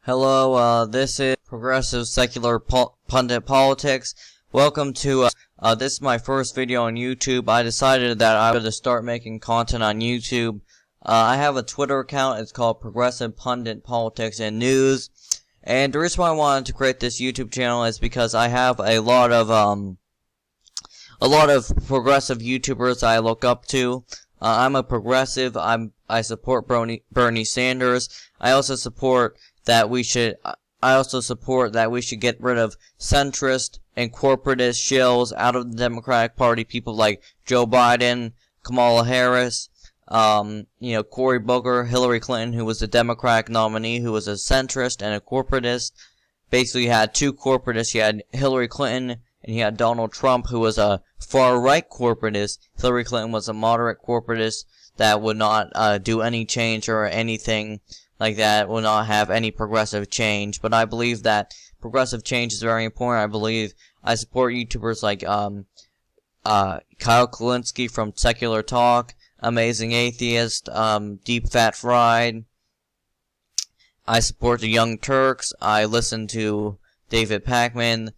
Hello, this is Progressive Secular Pundit Politics. Welcome to, this is my first video on YouTube. I decided that I would start making content on YouTube. I have a Twitter account. It's called Progressive Pundit Politics and News. And the reason why I wanted to create this YouTube channel is because I have a lot of progressive YouTubers I look up to. I'm a progressive. I support Bernie Sanders. I also support that we should get rid of centrist and corporatist shills out of the Democratic Party. People like Joe Biden, Kamala Harris, Cory Booker, Hillary Clinton, who was the Democratic nominee, who was a centrist and a corporatist. Basically, you had two corporatists. You had Hillary Clinton and you had Donald Trump, who was a far-right corporatist. Hillary Clinton was a moderate corporatist that would not do any change or anything like that, will not have any progressive change. But I believe that progressive change is very important. I support YouTubers like Kyle Kulinski from Secular Talk, Amazing Atheist, Deep Fat Fried. I support the Young Turks. I listen to David Pakman.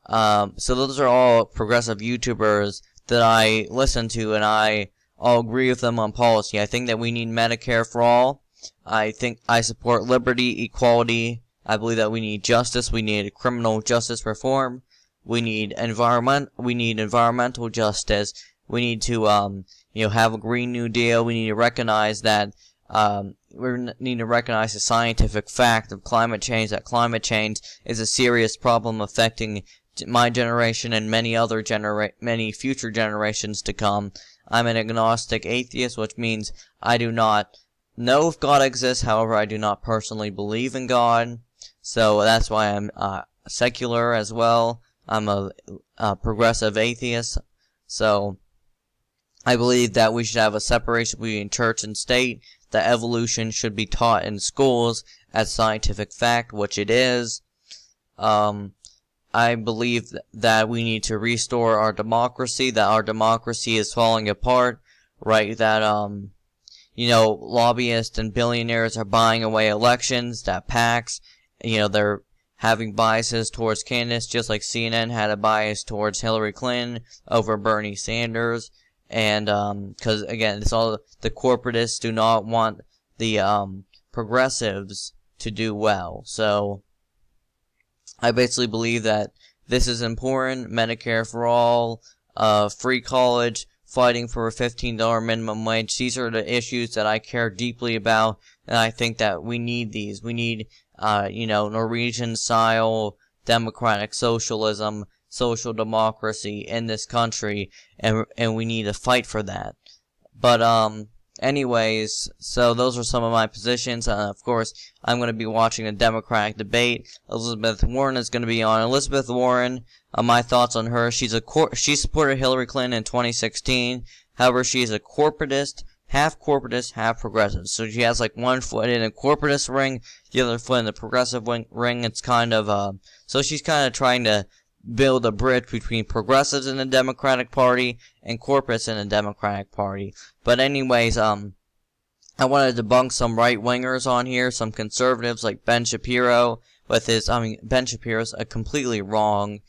So those are all progressive YouTubers that I listen to, and I all agree with them on policy. I think that we need Medicare for all. I think I support liberty, equality. I believe that we need justice. We need criminal justice reform. We need environmental justice. We need to have a Green New Deal. We need to recognize that we need to recognize the scientific fact of climate change. That climate change is a serious problem affecting my generation and many future generations to come. I'm an agnostic atheist, which means I do not know if God exists. However, I do not personally believe in God, so that's why I'm secular as well. I'm a progressive atheist, so I believe that we should have a separation between church and state, that evolution should be taught in schools as scientific fact, which it is. I believe that we need to restore our democracy, that our democracy is falling apart, right? That, lobbyists and billionaires are buying away elections, that PACs, they're having biases towards candidates, just like CNN had a bias towards Hillary Clinton over Bernie Sanders. And, because, again, it's all the corporatists do not want the, progressives to do well. So I basically believe that this is important. Medicare for all, free college, fighting for a $15 minimum wage. These are the issues that I care deeply about, and I think that we need these. We need, Norwegian-style democratic socialism, social democracy in this country, and we need to fight for that. But, anyways, so those are some of my positions. Of course, I'm going to be watching a Democratic debate. Elizabeth Warren is going to be on. Elizabeth Warren, my thoughts on her. She supported Hillary Clinton in 2016. However, she is a corporatist, half progressive. So she has like one foot in a corporatist ring, the other foot in the progressive ring. It's kind of, so she's kind of trying to build a bridge between progressives in the Democratic Party and corporates in the Democratic Party. But anyways, I want to debunk some right-wingers on here, some conservatives like Ben Shapiro Ben Shapiro's completely wrong.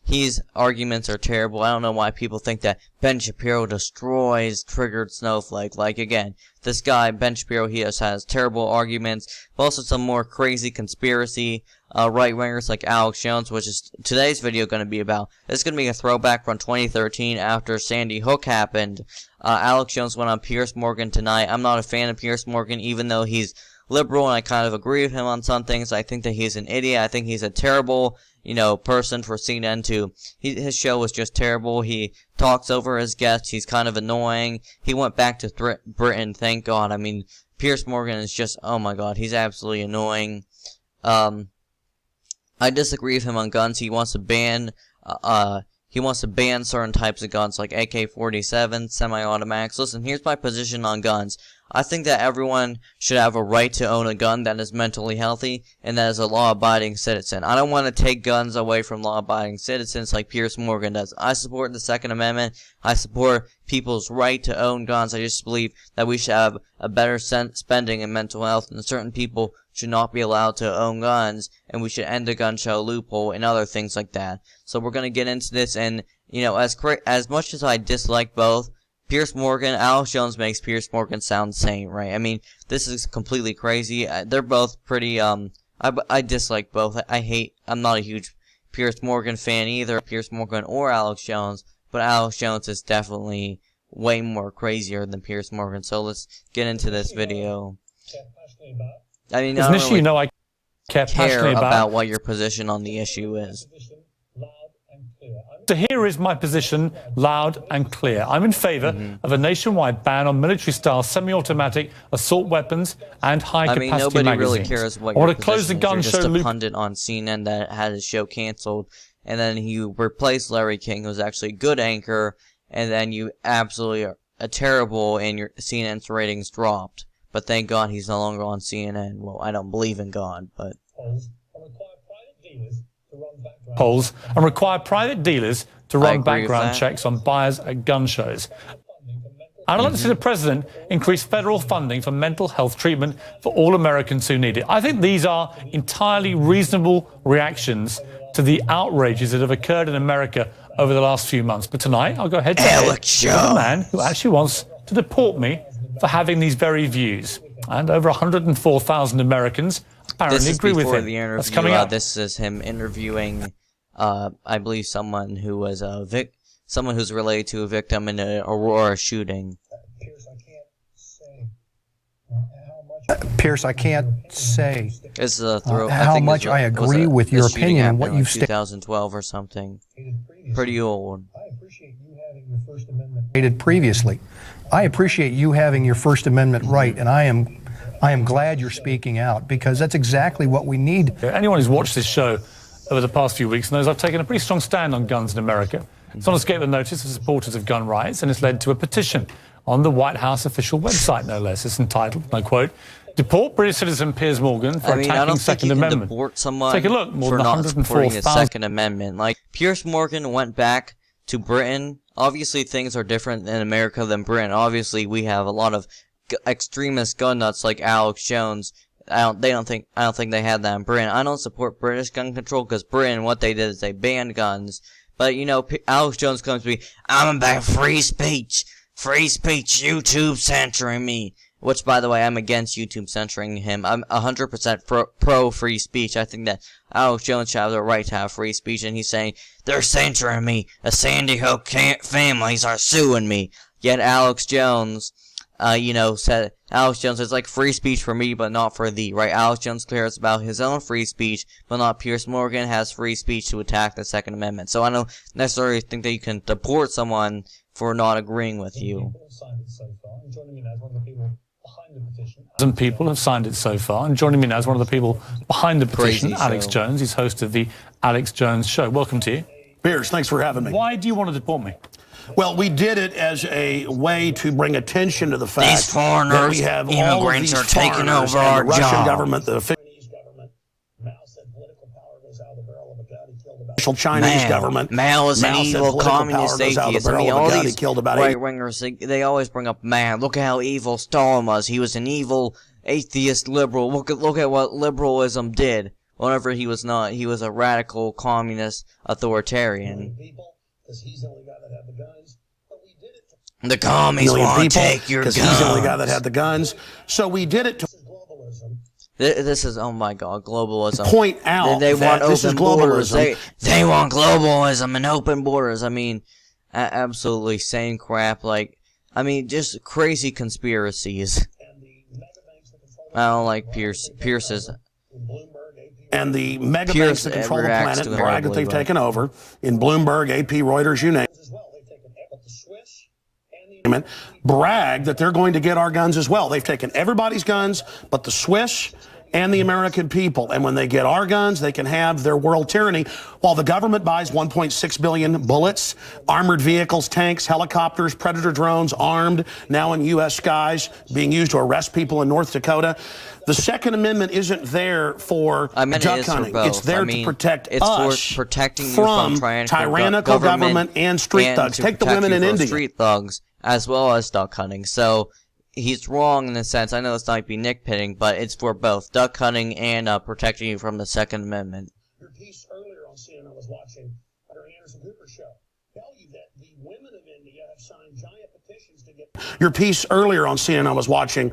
His arguments are terrible. I don't know why people think that Ben Shapiro destroys Triggered Snowflake. Like, again, this guy, Ben Shapiro, he just has terrible arguments, but also some more crazy conspiracy right-wingers like Alex Jones, which is today's video going to be about. It's going to be a throwback from 2013 after Sandy Hook happened. Alex Jones went on Piers Morgan tonight. I'm not a fan of Piers Morgan, even though he's liberal, and I kind of agree with him on some things. I think that he's an idiot. I think he's a terrible, person for CNN to. His show was just terrible. He talks over his guests. He's kind of annoying. He went back to Britain, thank God. I mean, Piers Morgan is just, oh my God, he's absolutely annoying. I disagree with him on guns. He wants to ban certain types of guns like AK-47, semi-automatics. Listen, here's my position on guns. I think that everyone should have a right to own a gun that is mentally healthy and that is a law-abiding citizen. I don't want to take guns away from law-abiding citizens like Piers Morgan does. I support the Second Amendment. I support people's right to own guns. I just believe that we should have a better spending in mental health, and certain people should not be allowed to own guns, and we should end the gun show loophole and other things like that. So we're gonna get into this, and you know, as much as I dislike both, Piers Morgan, Alex Jones makes Piers Morgan sound sane, right? I mean, this is completely crazy. They're both pretty, I dislike both. I'm not a huge Piers Morgan fan either, Piers Morgan or Alex Jones, but Alex Jones is definitely way more crazier than Piers Morgan. So let's get into this video. I mean, I don't really I care about what your position on the issue is. So here is my position, loud and clear. I'm in favor of a nationwide ban on military-style semi-automatic assault weapons and high-capacity magazines. Nobody really cares what your position is. You're just a loop. pundit on CNN that had his show canceled, and then you replaced Larry King, who's actually a good anchor, and then you absolutely are terrible, and your CNN's ratings dropped. But thank God he's no longer on CNN. Well, I don't believe in God, but... polls and require private dealers to run background checks on buyers at gun shows. I'd like to see the president increase federal funding for mental health treatment for all Americans who need it. I think these are entirely reasonable reactions to the outrages that have occurred in America over the last few months. But tonight, I'll go ahead to a man who actually wants to deport me for having these very views. And over 104,000 Americans apparently agree with him. The interview, that's coming up. This is him interviewing, I believe, someone who was someone who's related to a victim in an Aurora shooting. Pierce, I can't say This is a how much I agree with your opinion and what you've stated. 2012 or something. Pretty old. Previously. I appreciate you having your First Amendment right, and I am glad you're speaking out, because that's exactly what we need. Anyone who's watched this show over the past few weeks knows I've taken a pretty strong stand on guns in America. It's not escaped the notice of supporters of gun rights, and it's led to a petition on the White House official website, no less. It's entitled, and I quote, "Deport British citizen Piers Morgan for attacking Second Amendment." Deport someone Take a look, more for than not supporting the 104,000. Second Amendment. Like, Piers Morgan went back to Britain. Obviously, things are different in America than Britain. Obviously, we have a lot of extremist gun nuts like Alex Jones. I don't think they had that in Britain. I don't support British gun control, because Britain, what they did is they banned guns. But, you know, Alex Jones comes to me, "I'm about free speech. Free speech, YouTube censoring me." Which, by the way, I'm against YouTube censoring him. I'm 100% pro free speech. I think that Alex Jones should have the right to have free speech, and he's saying, "They're censoring me. The Sandy Hook families are suing me." Yet Alex Jones, said, Alex Jones is like, free speech for me, but not for thee, right? Alex Jones cares about his own free speech, but not Piers Morgan has free speech to attack the Second Amendment. So I don't necessarily think that you can deport someone for not agreeing with you. Some people have signed it so far, and joining me now is one of the people behind the petition, Alex Jones. He's host of the Alex Jones Show. Welcome to you. Piers, thanks for having me. Why do you want to deport me? Well, we did it as a way to bring attention to the fact These foreigners, that we have immigrants, all are of these taking over and our the Russian job. government, the official Chinese government. Mao is an evil communist atheist. I mean, all these right-wingers, they always bring up Mao. Look at how evil Stalin was. He was an evil atheist liberal. Look at what liberalism did. Whenever he was not, he was a radical communist authoritarian. The commies want to take your guns. He's the only guy that had the guns. So we did it to This is, oh my God, globalism. point out they that want this is open borders. globalism. They want globalism and open borders. I mean, absolutely same crap. Like, I mean, just crazy conspiracies. I don't like Piers. Piers is... And the mega banks that control the planet brag that they've taken over in Bloomberg, AP, Reuters, you name it, brag that they're going to get our guns as well. They've taken everybody's guns but the Swiss and the American people. And when they get our guns, they can have their world tyranny. While the government buys 1.6 billion bullets, armored vehicles, tanks, helicopters, Predator drones, armed, now in U.S. skies, being used to arrest people in North Dakota. The Second Amendment isn't there for duck hunting. It's there to protect us for protecting you from tyrannical government and street thugs. Take the women in India. Street thugs as well as duck hunting. So he's wrong in the sense, I know this might be nitpicking, but it's for both duck hunting and protecting you from the Second Amendment. Your piece earlier on CNN I was watching during Anderson Cooper's show tell you that the women of India have signed giant petitions to get. Your piece earlier on CNN I was watching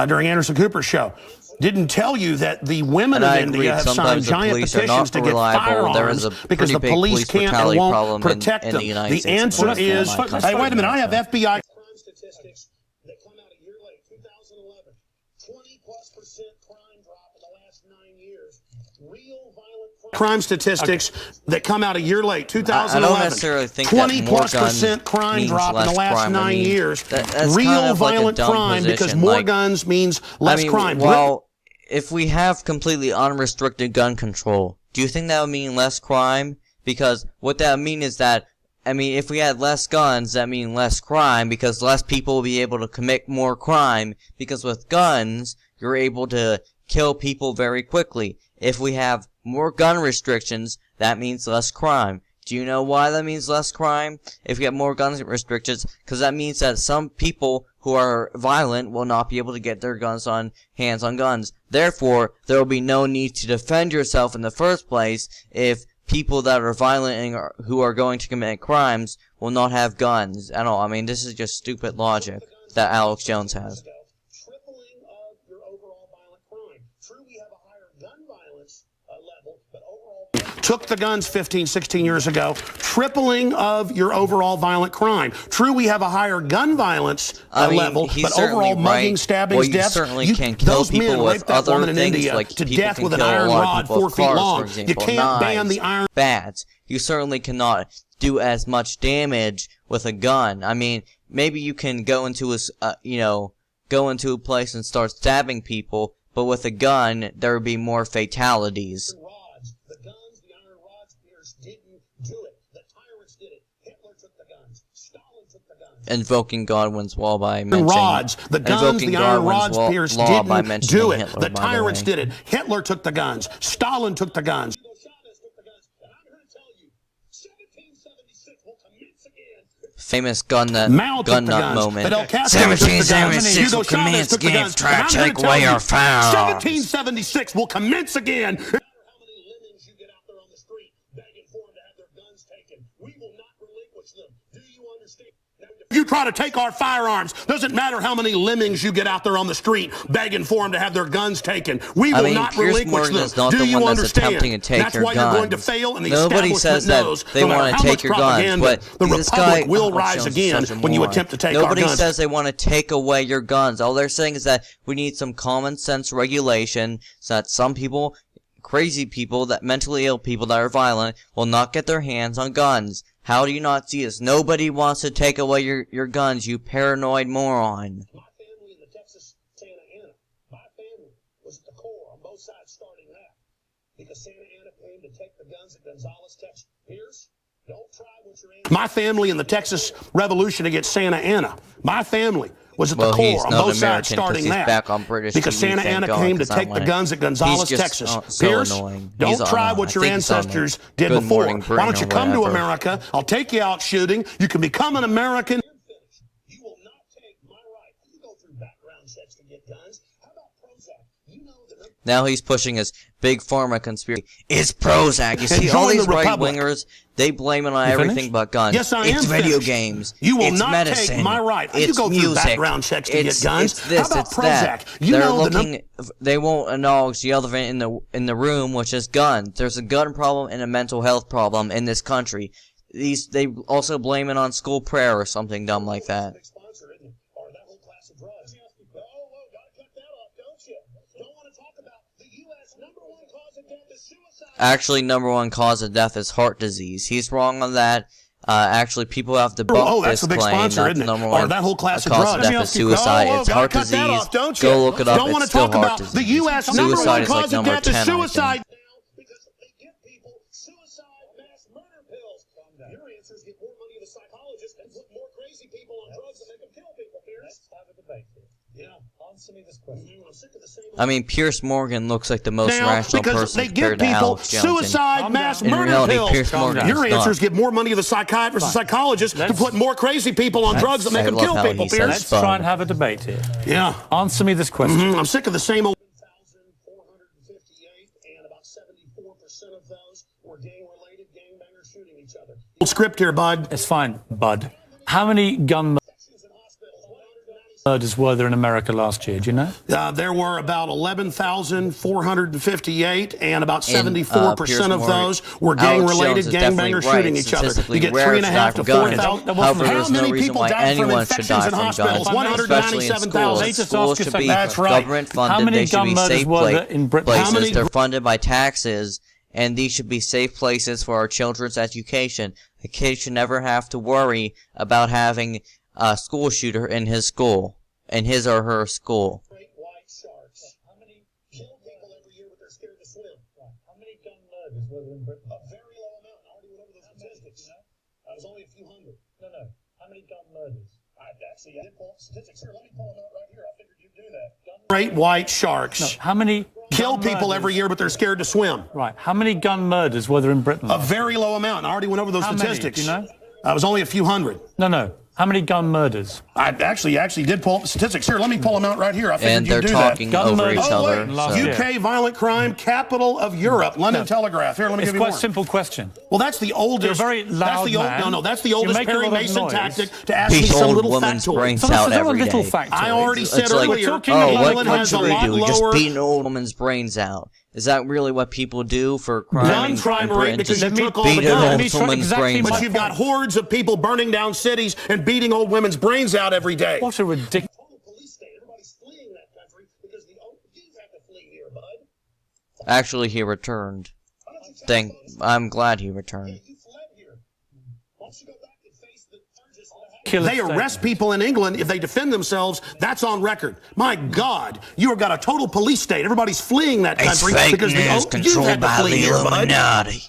during Anderson Cooper's show didn't tell you that the women of India have signed giant petitions to get firearms because the police can't and won't protect them. The answer is, hey, wait a minute, I have FBI crime statistics that come out a year late, 2011. 20+% crime drop in the last 9 years. Real violent crime statistics that come out a year late, 2011. I don't necessarily think 20+% crime drop in the last 9 years. Real violent crime because more guns means less crime. Well, if we have completely unrestricted gun control, do you think that would mean less crime? Because what that would mean is that, if we had less guns, that means less crime, because less people will be able to commit more crime, because with guns, you're able to kill people very quickly. If we have more gun restrictions, that means less crime. Do you know why that means less crime? If we have more gun restrictions, because that means that some people who are violent will not be able to get their hands on guns. Therefore, there will be no need to defend yourself in the first place if people that are violent and who are going to commit crimes will not have guns at all. This is just stupid logic that Alex Jones has. Tripling of your overall violent crime. True, we have a higher gun violence level, but overall took the guns 15, 16 years ago. Tripling of your overall violent crime. True, we have a higher gun violence level, but overall mugging, stabbings, deaths. Certainly can kill people with other things, like to death with an iron rod 4 feet long. You can't ban the iron bats. You certainly cannot do as much damage with a gun. Maybe you can go into a place and start stabbing people, but with a gun, there would be more fatalities. The guns, the iron rods, Piers didn't do it. The tyrants did it. Hitler took the guns. Stalin took the guns. Invoking Godwin's law by mentioning the guns, the iron rods, Piers didn't do it. The tyrants did it. Hitler took the guns. Stalin took the guns. Famous gun nut moment. 1776 will commence again. Try to take away our firearms. 1776 will commence again. No matter how many lemmings you get out there on the street begging for them to have their guns taken, we will not relinquish them. Do you understand? You try to take our firearms. Doesn't matter how many lemmings you get out there on the street begging for them to have their guns taken. We will not relinquish them. Do you understand? That's why you're going to fail, and the establishment knows no matter how much propaganda, the Republic will rise again when you attempt to take our guns. Nobody says they want to take away your guns. All they're saying is that we need some common sense regulation so that some people, crazy people, that mentally ill people that are violent, will not get their hands on guns. How do you not see this? Nobody wants to take away your guns, you paranoid moron. My family in the Texas Santa Ana, my family was at the core on both sides starting that. Because Santa Ana came to take the guns at Gonzales, Texas. Piers, don't try what you're in. My family in the Texas Revolution against Santa Ana, my family was at the core on both sides starting that. Because Santa Ana came to take the guns at Gonzales, Texas. Piers, don't try what your ancestors did before. Why don't you come to America? I'll take you out shooting. You can become an American. You will not take my right. You go through background checks to get guns. How about Prozac? You know that. Now he's pushing his big pharma conspiracy. It's Prozac. You see, all these right-wingers, they blame it on everything but guns. Yes, I am. It's video games. You will it's not medicine. take my right. It's you go through music. Background checks to get guns. It's this. How about it's Prozac? that. You know they won't acknowledge the elephant in the room, which is guns. There's a gun problem and a mental health problem in this country. They also blame it on school prayer or something dumb like that. Actually, number one cause of death is heart disease. He's wrong on that. Actually, people have debunked this claim. That's number one cause of death is suicide. It's heart disease. Go look it up. It's still heart disease. Suicide is like number 10, I think. Because they give people suicide mass murder pills. Your answer is get more money to psychologists and put more crazy people on drugs and make them kill people. Let's have a debate here. Answer me this question. I mean, Piers Morgan looks like the most Now, rational because person they give compared to people Alex Jones. suicide mass In murder reality, pills. Piers Morgan Your is answer not. is give more money to the psychiatrists and psychologists to put more crazy people on drugs that make them love kill how people, he says Piers. Let's fun. try and have a debate here. Yeah. Answer me this question. I'm sick of the same old. 1,458, and about 74% of those were gang-related, gangbangers shooting each other. Old script here, bud. It's fine, bud. How many gun murders were there in America last year? Do you know? There were about 11,458, and about Piers 74% of Morgan- those were Alex gang-related, Jones is definitely gangbangers right. shooting each other. Statistically You get rare 3.5 to to die from 4,000. guns. However, How there's no many reason people why died from anyone should infections die in from hospitals? guns, especially in schools. 197,000. Schools should be That's right. government How funded. many They should gun be murders safe were there in Britain? How places. many- They're funded by taxes, and these should be safe places for our children's education. A kid should never have to worry about having a school shooter in his school, in his or her school. Great white sharks. How many kill people every year, but they're scared to swim? How many gun murders were there in Britain? A very low amount. I already went over those statistics. It was only a few hundred. No. How many gun murders? I did pull up statistics. Here, let me pull them out right here. I figured you'd do that. Great white sharks. No. How many Kill gun people murders? every year, but they're scared to swim. Right. How many gun murders were there in Britain? A very low amount. I already went over those How many? statistics. Do you know? It was only a few hundred. No. How many gun murders? I actually did pull up the statistics. Here, let me pull them out right here. I figured And they're you'd do talking Gun over murders. each that. Oh, other. wait. Last so- year. UK violent crime capital of Europe. London Telegraph. Here, let me It's give you quite more. a simple question. Well, that's the oldest. You're a very loud man. That's the You oldest make a Perry lot of Mason noise. tactic to ask me Beat some old little woman's factoid. brains So this out is not a every little day. factoid. I already said It's like, earlier, talking oh, about what England has a country lot do? Just lower beat an old woman's brains out. Is that really what people do for crime? gun crime rate because you Just took all the beat an guns. old Let me woman's exactly brains my But out. you've got hordes of people burning down cities and beating old women's brains out every day. What a ridiculous... Total police state. Everybody's fleeing that country because the youth have to flee here, bud. Actually, he returned. I'm glad he returned. You fled here. Why don't you go back and face the charges for the Killer They arrest people in England if they defend themselves. That's on record. My God, you have got a total police state. Everybody's fleeing that It's country fake because the news youth controlled had to by flee the here, bud. Illuminati.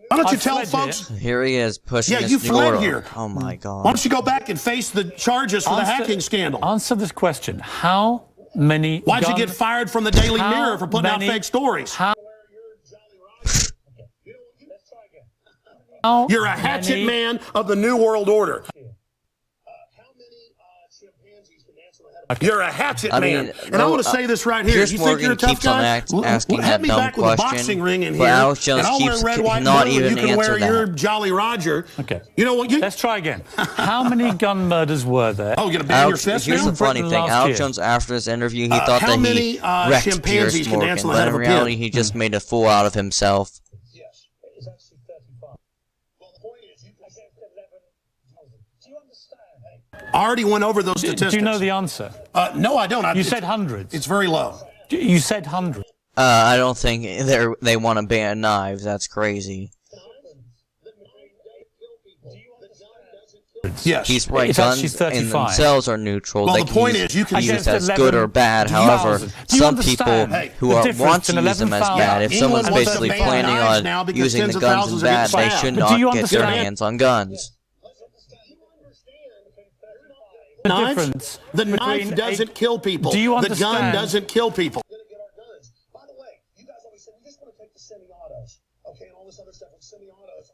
Why don't you I tell fled folks? Here he is pushing Yeah, this you new fled order. here. Oh my Why God. don't you go back and face the charges for the hacking scandal? Answer this question. How many Why'd you gun- get fired from the Daily How Mirror for putting out many- fake stories? How You're a hatchet many- man of the New World Order. You're a hatchet I man. mean, And I no, want to say this right here. Piers You think you're a Morgan tough keeps on guy? asking Have that me dumb back with a question, boxing ring in but here, Alex Jones and I'll wear keeps red, white, and not blue, even and you can wear answer your that. Jolly Roger. Okay. You know what? Let's try again. How many gun murders were there? Oh, you're going to bang your fist Here's now? the funny Britain thing. last Alex year. Jones, after this interview, he thought how that many, he wrecked chimpanzees Piers can Morgan, dance on the but head in of a pin? reality, he just made a fool out of himself. Yes. It was actually 35. Well, the point is, Against 11,000. Do you understand? I already went over those statistics. Do you know the answer? No, I don't. You said hundreds. It's very low. You said hundreds. I don't think they want to ban knives. That's crazy. Yes. He's right. It's Guns actually in 35. themselves are neutral. Well, they the can point use, is you can be use used as good or bad. However, 11,000. Do you some people understand who the are difference want to in use them as bad, if England someone's wants to basically ban planning knives now on because using tens the of guns thousands as are bad, getting they should But do you not get their understand- hands on guns. The Knives? difference The knife between doesn't kill people. Do you The gun understand- doesn't kill people. By the way, you guys always say we just want to take the semi-autos, okay, and all this other stuff. And semi-autos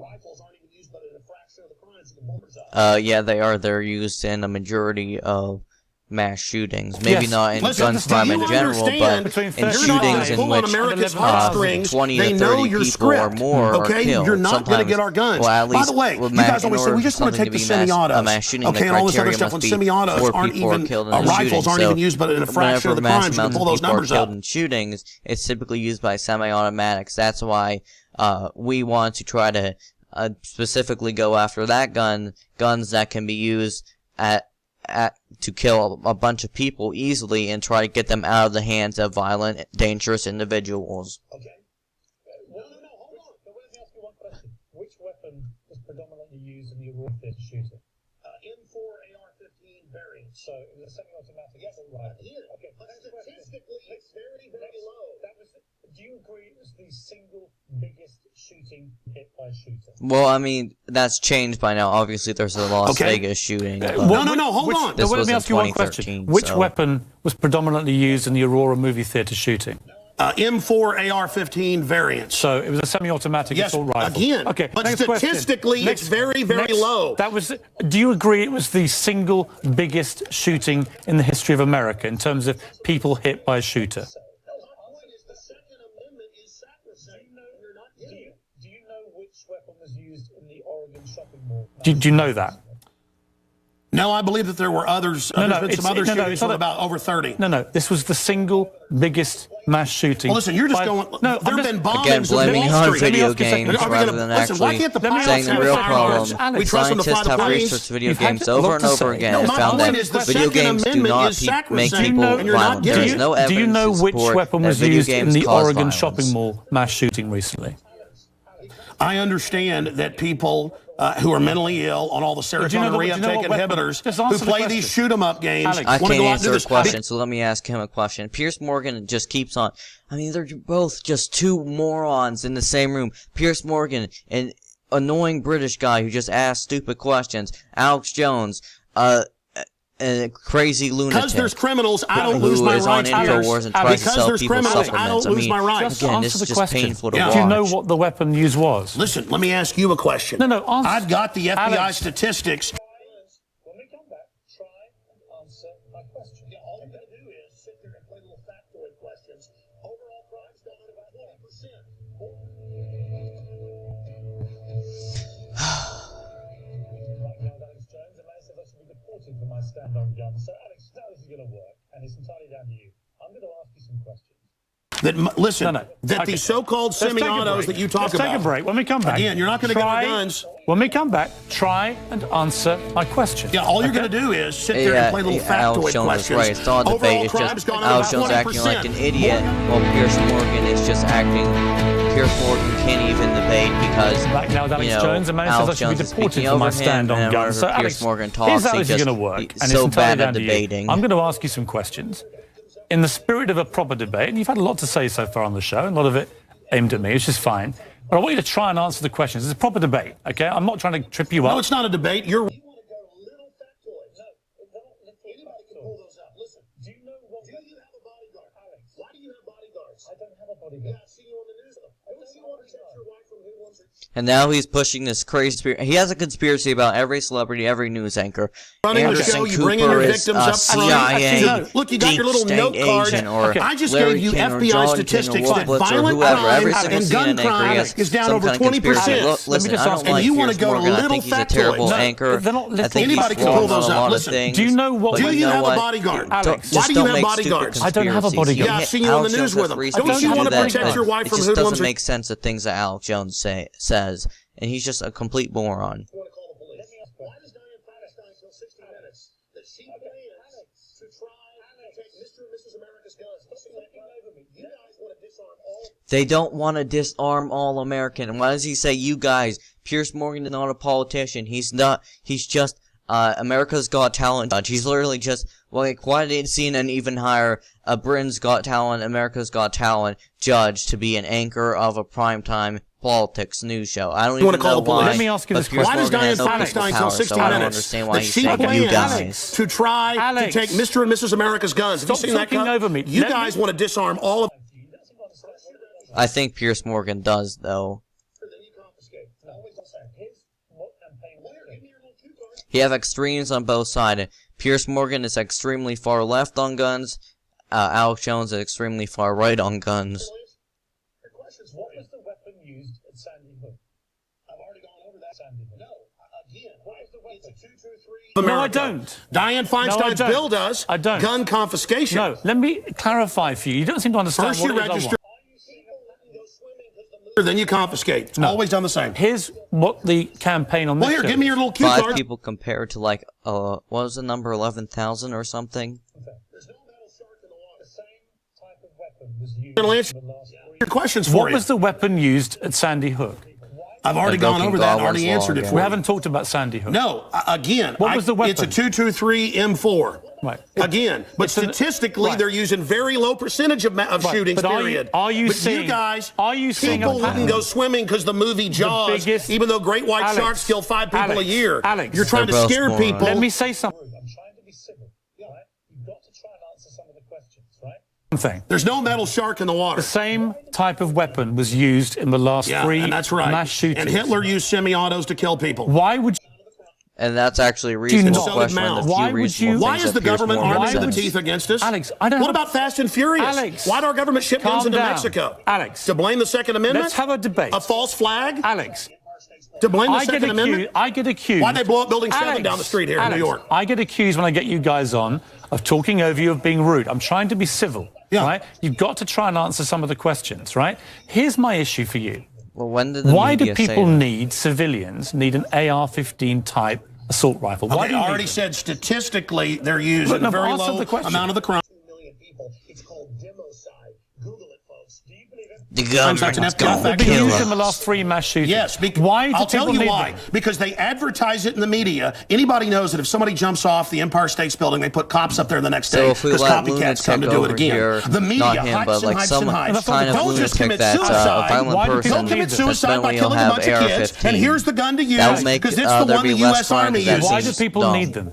rifles aren't even used, but in a fraction of the crimes that the bombers are. Yeah, they are. They're used in a majority of mass shootings. Maybe Yes. not in Listen, gun do crime you in general, understand but Between in 35 shootings in pull on which America's 11,000. heartstrings, 20 they to know 30 your people or script. more are Okay, killed. you're not going to get our guns. Well, at By least the way, you with guys in always say order we for just want to something take the be semi-autos. a mass shooting, Okay, the and all this other criteria stuff. must When be semi-autos 4 aren't people are even killed in a rifles shooting. aren't So even used, but in a fraction whenever of the mass crimes, you can amounts pull of those people are numbers up. killed in shootings, it's typically used by semi-automatics. That's why we want to try to specifically go after that guns that can be used to kill a bunch of people easily and try to get them out of the hands of violent, dangerous individuals. Okay. No, hold on. But let me ask you one question. Which weapon is predominantly used in the warfare to shoot it? M4 AR-15 variant. So it was a semi-automatic. Yes, right. here. Okay. Statistically, it's very, very low. Do you agree it was the single biggest shooting Well, I mean, that's changed by now. Obviously, there's a Las Vegas shooting. No, hold on. This let was me in ask you one question. 2013, Which so- weapon was predominantly used in the Aurora movie theater shooting? M4 AR-15 variants. So it was a semi-automatic assault rifle. Again. Okay, But next statistically, question. it's very, very low. That was. Do you agree it was the single biggest shooting in the history of America in terms of people hit by a shooter? Do you know which weapon was used in the Oregon shopping mall? Do you know that? No, I believe that there were others. There's been some other shootings from about over 30. No, this was the single biggest mass shooting. Well, listen, you're just going. No, there have been bombings Again, blaming in on Wall Street. video games Are we rather gonna- than listen, why actually can't the pilots saying the have real firearms? problem. We trust them to fly Scientists the have planes. researched video You've had games a over lot and to over say. again No, and my found point that is the video Second games do Amendment not is make sacrosanct, people and you're not violent. getting There's it. no Do you evidence know to which support weapon that was video used in games the cause Oregon violence. shopping mall mass shooting recently? I understand that people who are mentally ill on all the serotonin reuptake inhibitors who play these shoot-'em-up games Alex, I want to can't go out and do answer a this. question, so let me ask him a question. Piers Morgan just keeps on. I mean, they're both just two morons in the same room. Piers Morgan, an annoying British guy who just asks stupid questions. Alex Jones, a crazy lunatic. Because there's criminals, I don't who lose my is on rights. InfoWars and tries to Because sell there's people criminals, I supplements. don't lose my rights. Just Again, answer this is the just question. painful to Yeah. watch. Do you know what the weapon used was? Listen, let me ask you a question. No, answer. I've got the FBI Alex. statistics. When we come back, try and answer my question. Yeah, all you got to do is sit there and play little factoid questions. Overall crime's down at about 20%. Right now, Alex Jones, a man says I should be deported for my stand on guns. So, Alex, how this is going to work, and it's entirely down to you. I'm going to ask you some questions. Listen, No. that Okay. these so-called Let's take a semi-autos break. that you talk Let's about. take a break. When we come back, Again, you're not going to get our guns. When we come back, try and answer my question. Yeah, all you're Okay? going to do is sit there and play little Alex factoid Jones questions. is right. It's not a debate. Overall It's crime's just gone up Alex about Jones acting like 20%. an idiot, while Piers Morgan is just acting. Piers Morgan can't even debate because Back now with Alex you know, Jones, a man says I Alex should be Jones is deported speaking for my over stand him, on and guns. So, whenever Alex, Piers Morgan here's talks, how he this is just going to work. he's And so it's entirely bad at down to you. debating. I'm going to ask you some questions. In the spirit of a proper debate, and you've had a lot to say so far on the show, and a lot of it aimed at me, which is fine. But I want you to try and answer the questions. It's a proper debate, okay? I'm not trying to trip you up. No, it's not a debate. You're. Do you know what? Do you have a bodyguard? Alex. Why do you have bodyguards? I don't have a bodyguard. Yeah, I see you on the news. Don't you want to protect your wife from hoodlums? And now he's pushing this crazy. He has a conspiracy about every celebrity, every news anchor. Running the Anderson show, you Cooper bring in your is victims a up front. CIA No, look, you got your little deep note state card. agent, or I just Larry gave you King or FBI John King or statistics Wolf that Blitzer or violent whoever. crime Every single and gun CNN anchor crime has is down some over kind of conspiracy. 20%. Look, listen, just I ask don't like you wanna Piers go to Morgan. I little think he's a factoids. terrible No, anchor. they're not little I think Anybody he's can pull wrong on those a out. lot Listen, of things. Do you know what? But Do you know have a what? bodyguard? Alex, Why Just do you don't have make bodyguards? stupid I don't have a conspiracies. bodyguard. Yeah, I've seen you on the news with them. Don't you want to protect your wife It from just hoodlums? doesn't make sense the things that Alex Jones says, and he's just a complete moron. Why does Diane Feinstein kill 60 minutes? That she plans to try to take Mr. and Mrs. America's guns. You guys want to disarm all. They don't want to disarm all American. And why does he say you guys? Piers Morgan is not a politician. He's not. He's just America's Got Talent judge. He's literally just like, why did CNN even hire a Britain's Got Talent, America's Got Talent judge to be an anchor of a primetime politics news show? I don't even know why. Let me ask you this but Piers question. Why does Morgan Diane has no Feinstein political kill power, 60 so I don't minutes? understand why That he's she saying you guys. plans to try Alex. to take Mr. and Mrs. America's guns. Have you Stop seen that? talking over me. You Let guys me- want to disarm all of. I think Piers Morgan does, though. He have extremes on both sides. Piers Morgan is extremely far left on guns. Alex Jones is extremely far right on guns. What was the weapon used at Sandy Hook? I've already gone over that. Sandy Hook. No, again, What was the weapon? it's a 223. No, I America. don't. Diane Feinstein's don't. bill does. I don't. Gun confiscation. No, let me clarify for you. You don't seem to understand First what you it is I register. want. Then you confiscate. It's always done the same. Here's what the campaign on Well, this here, show give me your is. little cue 5 card. people compared to like, what was the number, 11,000 or something? The same type of weapon was used Gonna in answer the last your questions for What you. was the weapon used at Sandy Hook? I've already The gone broken over that. and gobblers already law answered it again. for We you. haven't talked about Sandy Hook. No, again. What was the weapon? It's a 223 M4. Right. Again, but statistically, they're using very low percentage of shootings. But period. You guys, seeing people wouldn't go swimming because the movie Jaws, even though great white sharks kill 5 people a year. You're trying to scare people. Let me say something. I'm trying to be civil, right? You've got to try and answer some of the questions, right? Thing. There's no metal shark in the water. The same type of weapon was used in the last 3 mass shootings. And Hitler used semi-autos to kill people. Why would you? And that's actually a reasonable question. Why is the government arming to the teeth against us? Alex, what about Fast and Furious? Alex, why do our government ship guns into Mexico? Alex, to blame the Second Amendment? Let's have a debate. A false flag? Alex, to blame the Second Amendment? I get accused. Why'd they blow up Building 7 down the street here in New York? I get accused when I get you guys on of talking over you, of being rude. I'm trying to be civil, right? You've got to try and answer some of the questions, right? Here's my issue for you. Well, when did Why do people need, civilians need an AR-15 type assault rifle? Why I already said statistically they're using a very low amount of the crime. 2 million people. It's called democide. Google it, folks. Do you believe it? The government's gonna be used in the last 3 mass shootings. Yes. Why? I'll tell you why. Because they advertise it in the media. Anybody knows that if somebody jumps off the Empire State Building, they put cops up there the next day because copycats come to do it again. Here, the media not him, but like some kind of lunatic that's a violent person. Don't commit suicide by killing a bunch of kids. And here's the gun to use because it's the one the U.S. Army uses. Why do people need them?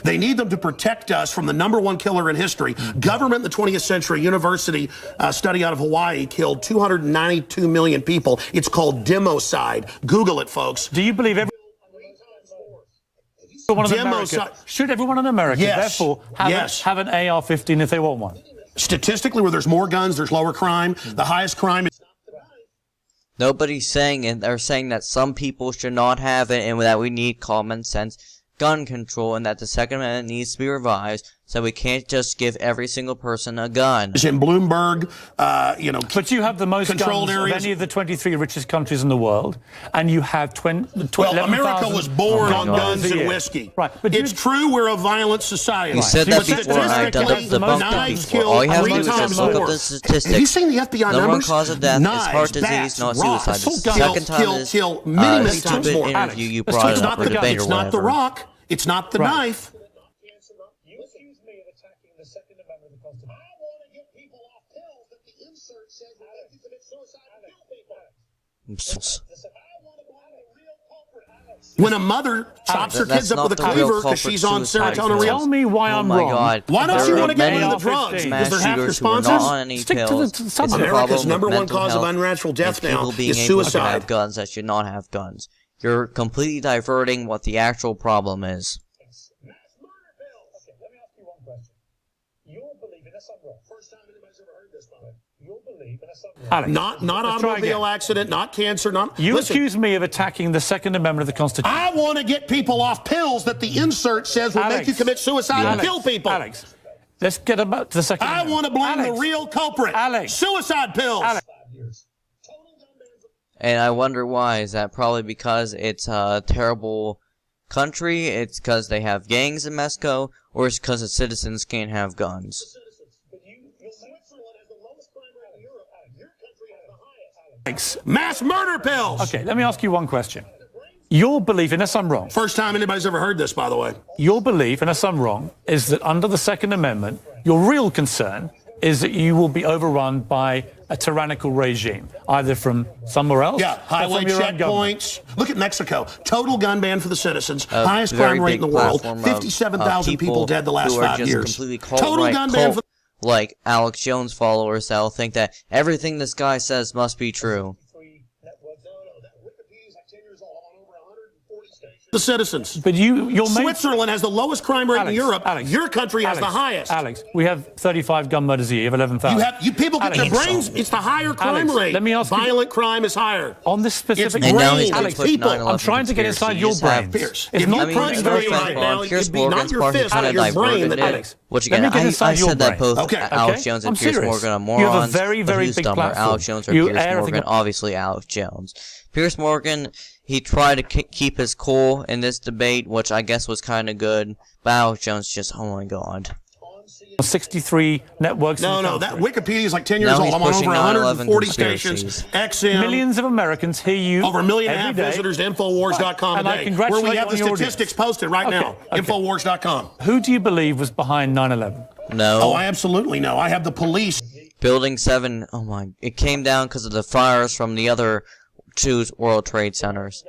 They need them to protect us from the #1 killer in history. Government in the 20th century, university study out of Hawaii killed 292 million people. It's called democide. Google it, folks. Do you believe everyone in America should everyone in America therefore have an AR-15 if they want one? Statistically, where there's more guns, there's lower crime. The highest crime is... Nobody's saying it. They're saying that some people should not have it and that we need common sense gun control and that the Second Amendment needs to be revised so we can't just give every single person a gun. In Bloomberg, but you have the most guns of any of the 23 richest countries in the world, and you have well, America was born on guns and whiskey. Right, but it's true we're a violent society. You said that before, and I debunked that before. All you have to do is just look up the statistics. Have you seen the FBI numbers? Number one cause of death is heart disease, not suicide. The second time is a stupid interview you brought up for debate or whatever. It's not the rock. It's not the knife. You accuse me of attacking the Second Amendment of the Constitution. I want to get people off pills that the insert says will make you commit suicide and kill people. When a mother chops her kids up with a cleaver because she's on serotonin. Tell me why I'm wrong. Why don't you want to get rid of the drugs? Because they're half your sponsors? Stick to the subject. America's #1 cause of unnatural death now is suicide. Have guns that should not have guns. You're completely diverting what the actual problem is. Let me ask you one question. You'll believe, unless I'm wrong. First time anybody's ever heard this, by the way. You'll believe, unless I'm wrong. Not automobile accident, not cancer, not... You accuse me of attacking the Second Amendment of the Constitution. I want to get people off pills that the insert says will make you commit suicide and kill people. Alex, let's get about to the Second Amendment. I want to blame the real culprit. Suicide pills. And I wonder why. Is that probably because it's a terrible country? It's because they have gangs in Mexico? Or it's because the citizens can't have guns? Mass murder pills! Okay, let me ask you one question. Your belief, unless I'm wrong... First time anybody's ever heard this, by the way. Your belief, unless I'm wrong, is that under the Second Amendment, your real concern is that you will be overrun by a tyrannical regime, either from somewhere else. Yeah, highway checkpoints. Look at Mexico. Total gun ban for the citizens. Highest crime rate in the world. 57,000 people dead the last 5 years. Total gun ban for... Like Alex Jones followers that'll think that everything this guy says must be true. The citizens. But Switzerland has the lowest crime rate in Europe. Your country has the highest. Alex, we have 35 gun murders a year. You have 11,000. You people get their brains. It's the higher crime rate. Let me ask Violent crime is higher. On this specific brain. Alex, people, I'm trying to get inside your brain. Piers. It's not crime rate right now. It could be not your fist, but your brain. Alex, which again, I said that both Alex Jones and Piers serious. Morgan are morons. You have a very, very who's big dumber, platform. Alex Jones or Piers Morgan? Obviously, Alex Jones. Piers Morgan, he tried to keep his cool in this debate, which I guess was kind of good. But Alex Jones just, oh my god. 63 networks. No, that Wikipedia is like 10 years Now old. he's I'm on pushing over 140 conspiracies. stations. XM. Millions of Americans hear you Over 1.5 million every day. visitors to Infowars.com And I today, congratulate where we you have on the your statistics audience. posted right now. Okay. Infowars.com. Who do you believe was behind 9/11? No. Oh, I absolutely know. I have the police. Building 7, oh my, it came down because of the fires from the other 2 World Trade Centers.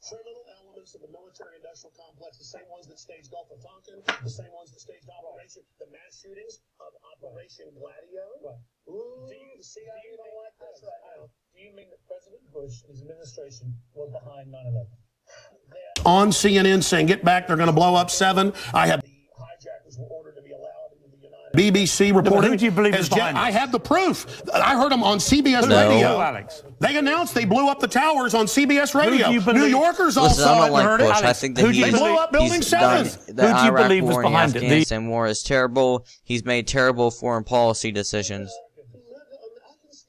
Criminal elements of the military-industrial complex, the same ones that staged Gulf of Tonkin, the same ones that staged Operation, the mass shootings of Operation Gladio. Ooh, the CIA don't like this right now. Do you mean that President Bush and his administration were behind 9/11? On CNN saying, get back, they're going to blow up 7. I have the hijackers were ordered to be allowed into the United BBC reporting. who do you believe is behind I it? have the proof. I heard them on CBS No. radio. Oh, Alex. They announced they blew up the towers on CBS radio. do you believe- New Yorkers all Listen, I saw it don't and like heard Bush. it. I think that Who do you They blew up Building he's 7. done the Who do you Iraq believe was war and the behind it? Afghanistan war is terrible. He's made terrible foreign policy decisions.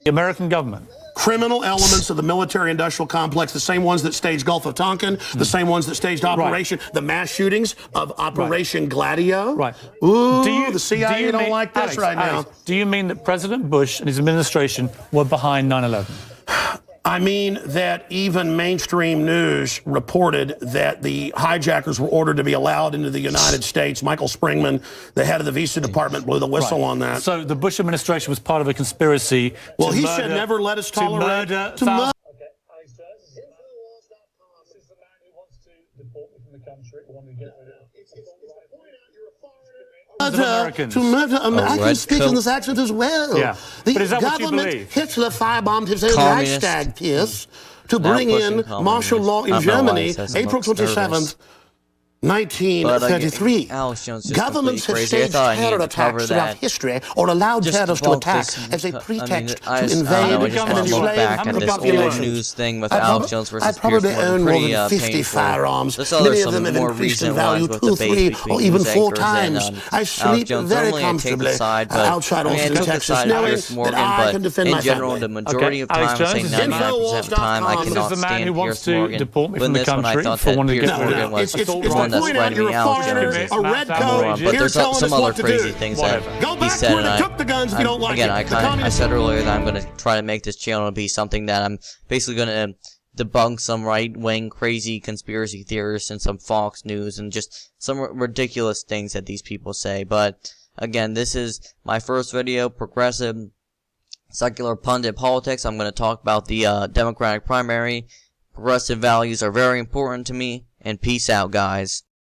The American government. Criminal elements of the military-industrial complex, the same ones that staged Gulf of Tonkin, the same ones that staged Operation, the mass shootings of Operation Gladio. Right. Ooh, Do you- the CIA do you don't mean- like this Alex, right Alex, now. Do you mean that President Bush and his administration were behind 9/11? I mean that even mainstream news reported that the hijackers were ordered to be allowed into the United States. Michael Springman, the head of the visa department, blew the whistle on that. So the Bush administration was part of a conspiracy. Well, to he murder, said never let us to tolerate murder to murder. Okay, Alex Jones, this is the man who wants to deport me from the country, or want to get rid of Americans. To murder I can red speak coat. in this accent as well. Yeah. The But is that what you government, believe? Hitler firebombed his own Communist. Reichstag, Piers, to Now bring pushing in communist. martial law in I don't know why Germany, he says it April looks 27th. nervous. 1933. But, Alex Jones is Governments have completely crazy. I staged thought I terror needed to cover attacks throughout that. history or allowed Just terrorists to debunk attack this- as a I mean, pretext I to just- I don't invade know, I just and want to look enslave back at the this old population. news thing with I Alex Jones versus I probably Piers own pretty more than 50 painful. firearms. This other Many of some them have more increased in recent value ones with 2, the 3, between or even news 4 anchors times. and, I Alex sleep Jones. very Normally I take comfortably the side, but outside I mean, I Austin, took the Texas, side of knowing Piers Morgan, that I can but defend in my general, family. the majority of Alex time, Jones say is 99% of the time, I Infowars.com. This is cannot the man stand who wants Piers to Morgan. deport me But from the this one I country thought for that wanting to Piers get rid of Morgan it. was It's the to one that's point out threatening you're a Alex foreigner, Jones. a red That's coat. outrageous. But You're there's telling some us other what to crazy do. things Whatever. that Go he back said, where they and took the guns if you don't like again, it. I The kind of, I communists- said earlier that I'm going to try to make this channel to be something that I'm basically going to debunk some right-wing crazy conspiracy theorists and some Fox News and just some ridiculous things that these people say. But again, this is my first video, progressive secular pundit politics. I'm going to talk about the Democratic primary. Progressive values are very important to me, and peace out, guys.